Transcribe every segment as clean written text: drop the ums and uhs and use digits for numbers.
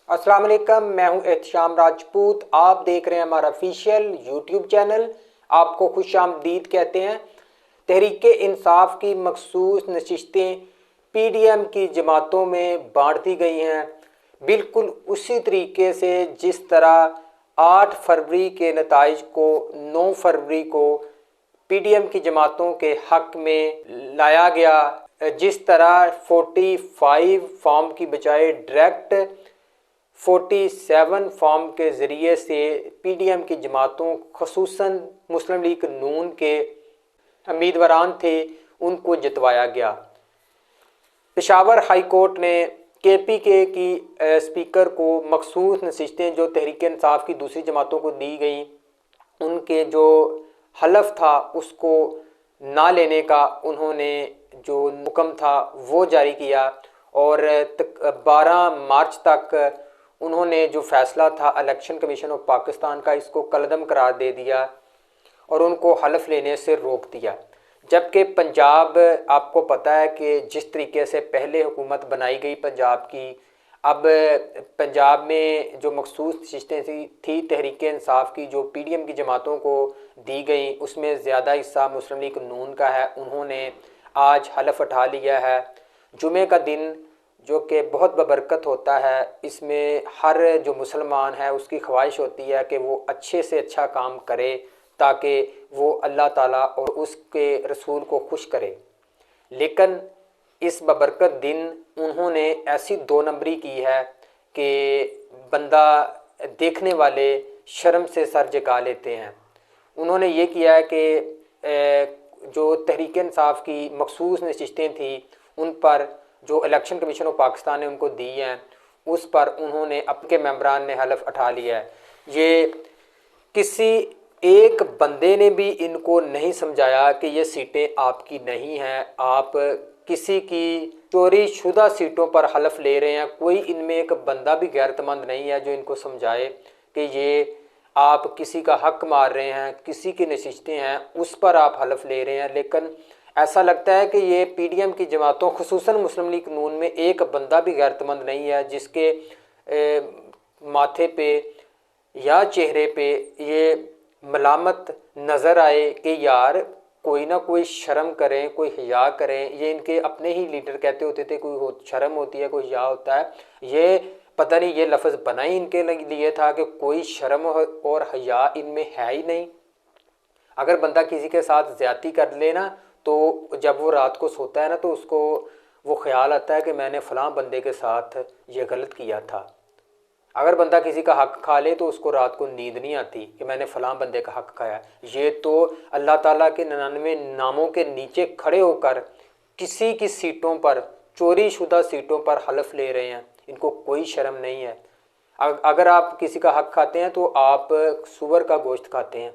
अस्सलाम वालेकुम, मैं हूं एहतशाम राजपूत। आप देख रहे हैं हमारा ऑफिशियल यूट्यूब चैनल। आपको खुशामदीद कहते हैं। तहरीक इंसाफ की मखसूस नशिस्तें पीडीएम की जमातों में बांट दी गई हैं, बिल्कुल उसी तरीके से जिस तरह 8 फरवरी के नताइज को 9 फरवरी को पीडीएम की जमातों के हक में लाया गया। जिस तरह 45 फॉर्म की बजाय डायरेक्ट 47 फॉर्म के ज़रिए से पीडीएम की जमातों खसूसन मुस्लिम लीग नून के उम्मीदवारान थे, उनको जितवाया गया। पेशावर हाई कोर्ट ने केपीके की स्पीकर को मखसूस नशिस्तें जो तहरीक इंसाफ की दूसरी जमातों को दी गई, उनके जो हलफ था उसको ना लेने का उन्होंने जो हुक्म था वो जारी किया और 12 मार्च तक उन्होंने जो फ़ैसला था इलेक्शन कमीशन ऑफ पाकिस्तान का, इसको कलअदम करार दे दिया और उनको हलफ लेने से रोक दिया। जबकि पंजाब, आपको पता है कि जिस तरीके से पहले हुकूमत बनाई गई पंजाब की, अब पंजाब में जो मखसूस नशिस्तें थी तहरीक इंसाफ की जो पीडीएम की जमातों को दी गई, उसमें ज़्यादा हिस्सा मुस्लिम लीग नून का है। उन्होंने आज हलफ उठा लिया है। जुमे का दिन जो कि बहुत बबरकत होता है, इसमें हर जो मुसलमान है उसकी ख्वाहिश होती है कि वो अच्छे से अच्छा काम करे ताकि वो अल्लाह ताला और उसके रसूल को खुश करे। लेकिन इस बबरकत दिन उन्होंने ऐसी 2 नंबरी की है कि बंदा देखने वाले शर्म से सर झुका लेते हैं। उन्होंने ये किया है कि जो तहरीक इंसाफ की मखसूस नशिस्तें थी उन पर जो इलेक्शन कमीशन ऑफ पाकिस्तान ने उनको दी हैं, उस पर उन्होंने अपने मेंबरान ने हलफ उठा लिया है। ये किसी एक बंदे ने भी इनको नहीं समझाया कि ये सीटें आपकी नहीं हैं, आप किसी की चोरी शुदा सीटों पर हलफ ले रहे हैं। कोई इनमें एक बंदा भी गैरतमंद नहीं है जो इनको समझाए कि ये आप किसी का हक मार रहे हैं, किसी की नशिस्तें हैं उस पर आप हलफ ले रहे हैं। लेकिन ऐसा लगता है कि ये पीडीएम की जमातों खुसूसन मुस्लिम लीग नून में एक बंदा भी गैरतमंद नहीं है जिसके माथे पे या चेहरे पे ये मलामत नज़र आए कि यार कोई ना कोई शर्म करें, कोई हिया करें। ये इनके अपने ही लीडर कहते होते थे कोई शर्म होती है, कोई हिया होता है। ये पता नहीं ये लफ्ज़ बना ही इनके लिए था कि कोई शर्म और हिया इनमें है ही नहीं। अगर बंदा किसी के साथ ज़्यादती कर ले ना, तो जब वो रात को सोता है ना, तो उसको वो ख्याल आता है कि मैंने फ़लाँ बंदे के साथ ये गलत किया था। अगर बंदा किसी का हक खा ले तो उसको रात को नींद नहीं आती कि मैंने फ़लाँ बंदे का हक खाया। ये तो अल्लाह ताला के 99 नामों के नीचे खड़े होकर किसी की सीटों पर, चोरी शुदा सीटों पर हलफ ले रहे हैं। इनको कोई शर्म नहीं है। अगर आप किसी का हक खाते हैं तो आप सूअर का गोश्त खाते हैं।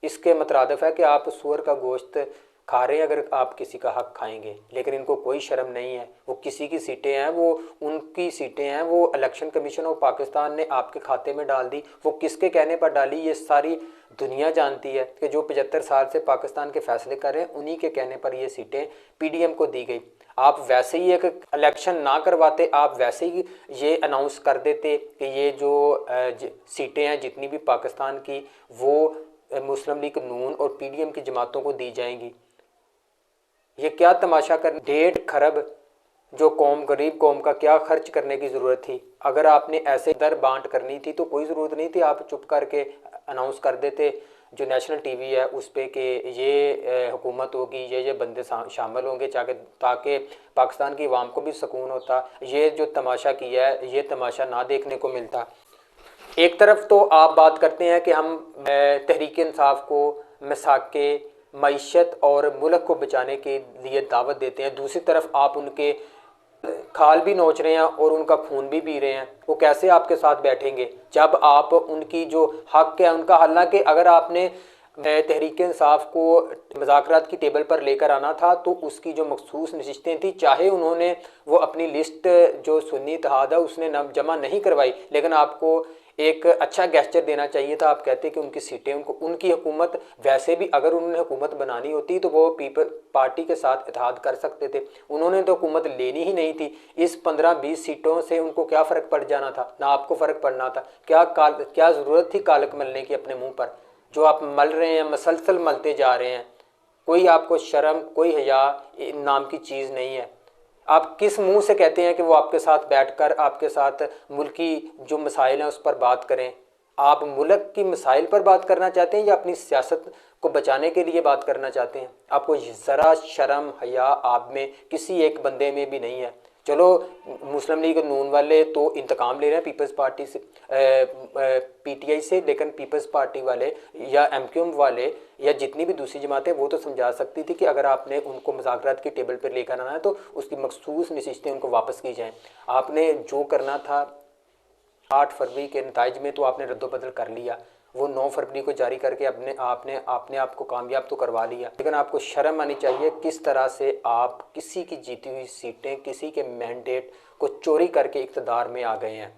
इसके मतरादफ है कि आप सूअर का गोश्त खा रहे हैं अगर आप किसी का हक खाएंगे। लेकिन इनको कोई शर्म नहीं है। वो किसी की सीटें हैं, वो उनकी सीटें हैं, वो इलेक्शन कमीशन ऑफ पाकिस्तान ने आपके खाते में डाल दी। वो किसके कहने पर डाली ये सारी दुनिया जानती है कि जो 75 साल से पाकिस्तान के फैसले कर रहे हैं उन्हीं के कहने पर ये सीटें पीडीएम को दी गई। आप वैसे ही एक इलेक्शन ना करवाते, आप वैसे ही ये अनाउंस कर देते कि ये जो सीटें हैं जितनी भी पाकिस्तान की, वो मुस्लिम लीग नून और पीडीएम की जमातों को दी जाएंगी। ये क्या तमाशा कर 1.5 खरब जो कौम, गरीब कौम का क्या खर्च करने की ज़रूरत थी। अगर आपने ऐसे दर बांट करनी थी तो कोई ज़रूरत नहीं थी, आप चुप करके अनाउंस कर देते जो नेशनल टीवी है उस पर कि ये हुकूमत होगी, ये बंदे शामिल होंगे ताकि पाकिस्तान की आवाम को भी सुकून होता। ये जो तमाशा किया है ये तमाशा ना देखने को मिलता। एक तरफ तो आप बात करते हैं कि हम तहरीक इंसाफ को मसाके मईशत और मुल्क को बचाने के लिए दावत देते हैं, दूसरी तरफ आप उनके खाल भी नोच रहे हैं और उनका खून भी पी रहे हैं। वो कैसे आपके साथ बैठेंगे जब आप उनकी जो हक है उनका, हालांकि अगर आपने तहरीक इंसाफ को मुज़ाकरात की टेबल पर लेकर आना था तो उसकी जो मखसूस नशिस्तें थी, चाहे उन्होंने वो अपनी लिस्ट जो सुन्नी इत्तेहाद है उसने जमा नहीं करवाई, लेकिन आपको ایک اچھا گیسچر دینا چاہیے تھا. آپ کہتے کہ ان کی سیٹیں ان کی حکومت ویسے بھی اگر انہوں نے حکومت بنانی ہوتی تو وہ پیپل پارٹی کے ساتھ اتحاد کر سکتے تھے. انہوں نے تو حکومت لینی ہی نہیں تھی. اس 15-20 سیٹوں سے ان کو کیا فرق پڑ جانا تھا؟ نہ آپ کو فرق پڑنا تھا. کیا ضرورت تھی کالک ملنے کی اپنے منہ پر؟ جو آپ مل رہے ہیں، مسلسل ملتے جا رہے ہیں. کوئی آپ کو شرم، کوئی حیا نام کی چیز نہیں ہے. آپ کس منہ سے کہتے ہیں کہ وہ آپ کے ساتھ بیٹھ کر آپ کے ساتھ ملکی جو مسائل ہیں اس پر بات کریں؟ آپ ملک کی مسائل پر بات کرنا چاہتے ہیں یا اپنی سیاست کو بچانے کے لیے بات کرنا چاہتے ہیں؟ آپ کو ذرا شرم حیا آپ میں کسی ایک بندے میں بھی نہیں ہے. چلو مسلم لیگ نون والے تو انتقام لے رہے ہیں پیپلز پارٹی سے، پی ٹی آئی سے، لیکن پیپلز پارٹی والے یا ایم کیو ایم والے یا جتنی بھی دوسری جماعتیں وہ تو سمجھا سکتی تھی کہ اگر آپ نے ان کو مذاکرات کی ٹیبل پر لے کر آنا ہے تو اس کی مخصوص نشستیں ان کو واپس کی جائیں. آپ نے جو کرنا تھا 8 فروری کے نتائج میں تو آپ نے رد و بدل کر لیا. وہ 9 فروری کو جاری کر کے آپ نے آپ کو کامیاب تو کروا لیا، لیکن آپ کو شرم آنی چاہیے کس طرح سے آپ کسی کی جیتی ہوئی سیٹیں، کسی کے مینڈیٹ کو چوری کر کے اقتدار میں آ گئے ہیں.